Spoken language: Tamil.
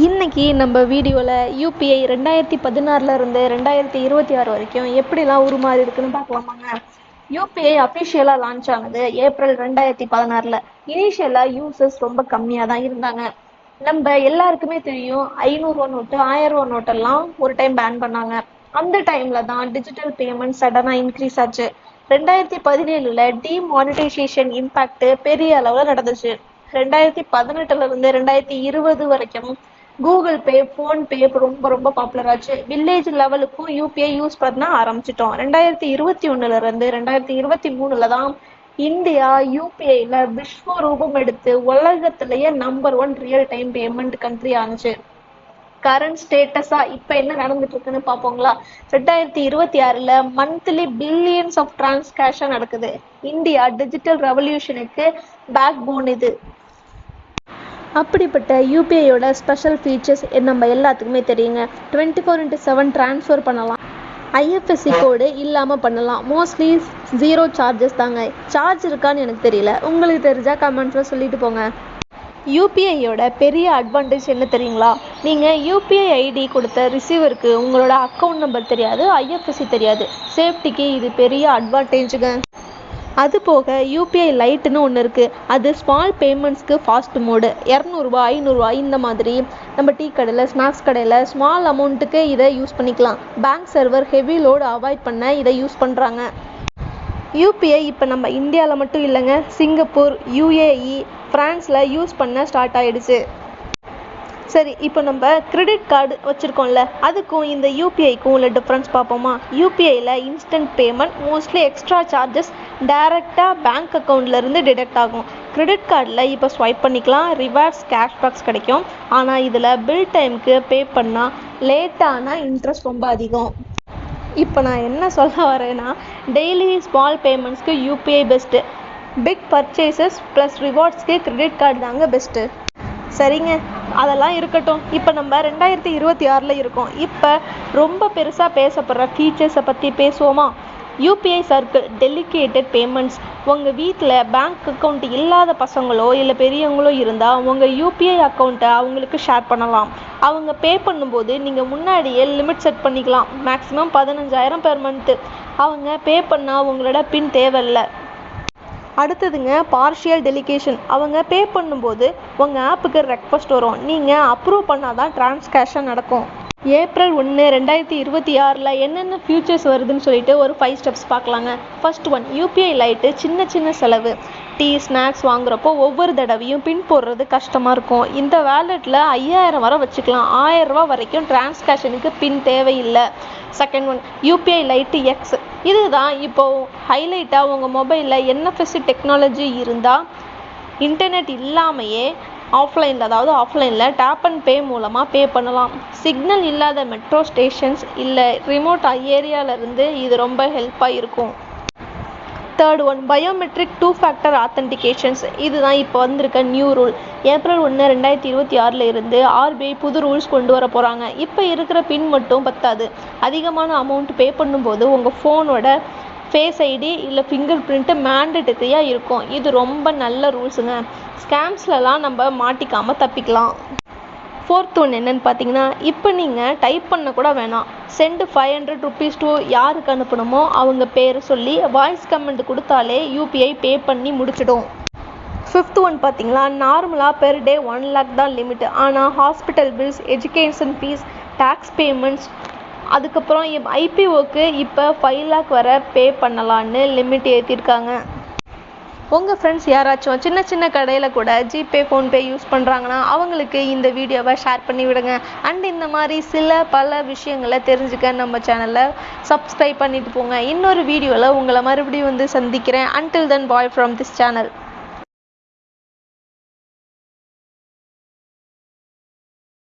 இன்னைக்கு நம்ம வீடியோவில் யூபிஐ 2016 இருந்து 2026 வரைக்கும் எப்படிலாம் உருமாறி இருக்குன்னு பார்க்கலாமாங்க. யூபிஐ அஃபிஷியலாக லான்ச் ஆனது ஏப்ரல் 2016. இனிஷியலாக யூசர்ஸ் ரொம்ப கம்மியாக தான் இருந்தாங்க. நம்ம எல்லாருக்குமே தெரியும் 500 நோட்டு 1000 நோட்டெல்லாம் ஒரு டைம் பேன் பண்ணாங்க. அந்த டைம்ல தான் டிஜிட்டல் பேமெண்ட் சடனாக இன்க்ரீஸ் ஆச்சு. 2017 டிமானிட்டைசேஷன் இம்பாக்ட் பெரிய அளவில் நடந்துச்சு. 2018 இருந்து 2020 வரைக்கும் கூகுள் பே, ஃபோன்பே ரொம்ப ரொம்ப பாப்புலர் ஆச்சு. வில்லேஜ் லெவலுக்கும் யூபிஐ யூஸ் பண்ண ஆரம்பிச்சிட்டோம். 2021 இருந்து 2023 தான் இந்தியா யூபிஐல விஸ்வரூபம் எடுத்து உலகத்திலேயே number 1 real time payment country ஆனிச்சு. கரண்ட் ஸ்டேட்டஸா இப்ப என்ன நடந்துட்டு இருக்குன்னு பாப்போங்களா. 2026 மந்த்லி பில்லியன்ஸ் ஆஃப் டிரான்சாக்ஷன் நடக்குது. இந்தியா டிஜிட்டல் ரெவல்யூஷனுக்கு பேக் போன் இது. அப்படிப்பட்ட யூபிஐயோட ஸ்பெஷல் ஃபீச்சர்ஸ் நம்ம எல்லாத்துக்குமே தெரியுங்க. 24/7 ட்ரான்ஸ்ஃபர் பண்ணலாம். ஐஎஃப்எஸ்சி கோடு இல்லாமல் பண்ணலாம். மோஸ்ட்லி 0 சார்ஜஸ் தாங்க. சார்ஜ் இருக்கான்னு எனக்கு தெரியல, உங்களுக்கு தெரிஞ்சால் கமெண்ட்ஸில் சொல்லிட்டு போங்க. யூபிஐயோட பெரிய அட்வான்டேஜ் என்ன தெரியுங்களா? நீங்கள் யூபிஐ ஐடி கொடுத்த ரிசீவருக்கு உங்களோட அக்கௌண்ட் நம்பர் தெரியாது, ஐஎஃப்எஸ்சி தெரியாது. சேஃப்டிக்கு இது பெரிய அட்வான்டேஜுங்க. அது போக யூபிஐ லைட்டுன்னு ஒன்று இருக்குது. அது ஸ்மால் பேமெண்ட்ஸ்க்கு ஃபாஸ்ட் மோடு. 200 500 இந்த மாதிரி நம்ம டீ கடையில், ஸ்நாக்ஸ் கடையில் ஸ்மால் அமௌண்ட்டுக்கு இதை யூஸ் பண்ணிக்கலாம். Bank server heavy load avoid பண்ண இதை யூஸ் பண்ணுறாங்க. யூபிஐ இப்போ நம்ம இந்தியாவில் மட்டும் இல்லைங்க, சிங்கப்பூர், யுஏஇ, ஃப்ரான்ஸில் யூஸ் பண்ண ஸ்டார்ட் ஆகிடுச்சு. சரி, இப்போ நம்ம கிரெடிட் கார்டு வச்சுருக்கோம்ல, அதுக்கும் இந்த யூபிஐக்கும் உள்ள டிஃப்ரென்ஸ் பார்ப்போமா. யூபிஐயில் instant payment, mostly extra charges டைரெக்டாக பேங்க் அக்கௌண்ட்லேருந்து டிடெக்ட் ஆகும். கிரெடிட் கார்டில் இப்போ ஸ்வைப் பண்ணிக்கலாம், ரிவார்ட்ஸ், கேஷ்பேக்ஸ் கிடைக்கும். ஆனால் இதில் பில் டைமுக்கு பே பண்ணால் லேட்டான இன்ட்ரெஸ்ட் ரொம்ப அதிகம். இப்போ நான் என்ன சொல்ல வரேன்னா, டெய்லி ஸ்மால் பேமெண்ட்ஸ்க்கு UPI best. Big purchases plus ரிவார்ட்ஸ்க்கு கிரெடிட் கார்டு தாங்க பெஸ்ட்டு. சரிங்க, அதெல்லாம் இருக்கட்டும். இப்போ நம்ம 2026 இருக்கோம். இப்போ ரொம்ப பெருசாக பேசப்படுற ஃபீச்சர்ஸை பற்றி பேசுவோமா. UPI circle, delegated payments. உங்கள் வீட்டில் பேங்க் அக்கௌண்ட் இல்லாத பசங்களோ இல்லை பெரியவங்களோ இருந்தால் உங்கள் யூபிஐ அக்கௌண்ட்டை அவங்களுக்கு ஷேர் பண்ணலாம். அவங்க பே பண்ணும்போது நீங்கள் முன்னாடியே லிமிட் செட் பண்ணிக்கலாம். Maximum 15,000 per month. அவங்க பே பண்ணால் உங்களோட பின் தேவையில்லை. அடுத்ததுங்க பார்ஷியல் டெலிகேஷன். அவங்க பே பண்ணும்போது உங்கள் ஆப்புக்கு ரெக்வஸ்ட் வரும். நீங்கள் அப்ரூவ் பண்ணால் தான் டிரான்சாக்ஷன் நடக்கும். ஏப்ரல் 1, 2026 என்னென்ன ஃபியூச்சர்ஸ் வருதுன்னு சொல்லிட்டு ஒரு 5 ஸ்டெப்ஸ் பார்க்கலாங்க. First one, UPI light. சின்ன சின்ன செலவு, டீ, ஸ்நாக்ஸ் வாங்குறப்போ ஒவ்வொரு தடவையும் பின் போடுறது கஷ்டமாக இருக்கும். இந்த வேலெட்டில் 5000 வரை வச்சுக்கலாம். 1000 ரூபா வரைக்கும் டிரான்சாக்ஷனுக்கு பின் தேவையில்லை. Second one, UPI light X. இதுதான் இப்போது ஹைலைட்டாக. உங்கள் மொபைலில் என்எஃப்எஸ்சி டெக்னாலஜி இருந்தால் இன்டர்நெட் இல்லாமையே ஆஃப்லைனில் டேப் அண்ட் பே மூலமாக பே பண்ணலாம். சிக்னல் இல்லாத மெட்ரோ ஸ்டேஷன்ஸ் இல்லை ரிமோட் ஏரியாவிலேருந்து இது ரொம்ப ஹெல்ப்பாக இருக்கும். Third one, biometric 2 factor authentications. இதுதான் இப்போ வந்திருக்க நியூ ரூல். ஏப்ரல் 1, 2026 இருந்து ஆர்பிஐ புது ரூல்ஸ் கொண்டு வர போகிறாங்க. இப்போ இருக்கிற பின் மட்டும் பத்தாது. அதிகமான அமௌண்ட் பே பண்ணும்போது உங்கள் ஃபோனோட ஃபேஸ் ஐடி இல்லை ஃபிங்கர் பிரிண்ட்டு மேண்டேட்டரியாக இருக்கும். இது ரொம்ப நல்ல ரூல்ஸுங்க. ஸ்கேம்ஸ்லலாம் நம்ம மாட்டிக்காமல் தப்பிக்கலாம். ஃபோர்த் ஒன் என்னன்னு பார்த்தீங்கன்னா, இப்போ நீங்கள் டைப் பண்ண கூட வேணாம். சென்ட் 500 rupees to யாருக்கு அனுப்பணுமோ அவங்க பேர் சொல்லி வாய்ஸ் கமெண்ட் கொடுத்தாலே யூபிஐ பே பண்ணி முடிச்சிடும். ஃபிஃப்த் ஒன் பார்த்தீங்களா, நார்மலாக பெர் டே 1 lakh தான் லிமிட். ஆனால் hospital bills, education fees, tax payments, அதுக்கப்புறம் ஐபிஓக்கு இப்போ 5 lakh வரை பே பண்ணலான்னு லிமிட் ஏற்றிருக்காங்க. உங்கள் ஃப்ரெண்ட்ஸ் யாராச்சும் சின்ன சின்ன கடையில் கூட ஜிபே, ஃபோன்பே யூஸ் பண்ணுறாங்கன்னா அவங்களுக்கு இந்த வீடியோவை ஷேர் பண்ணி விடுங்க. அண்ட் இந்த மாதிரி பல விஷயங்களை தெரிஞ்சுக்க நம்ம சேனலை சப்ஸ்கிரைப் பண்ணிட்டு போங்க. இன்னொரு வீடியோவில் உங்களை மறுபடியும் சந்திக்கிறேன். Until then, bye from this channel.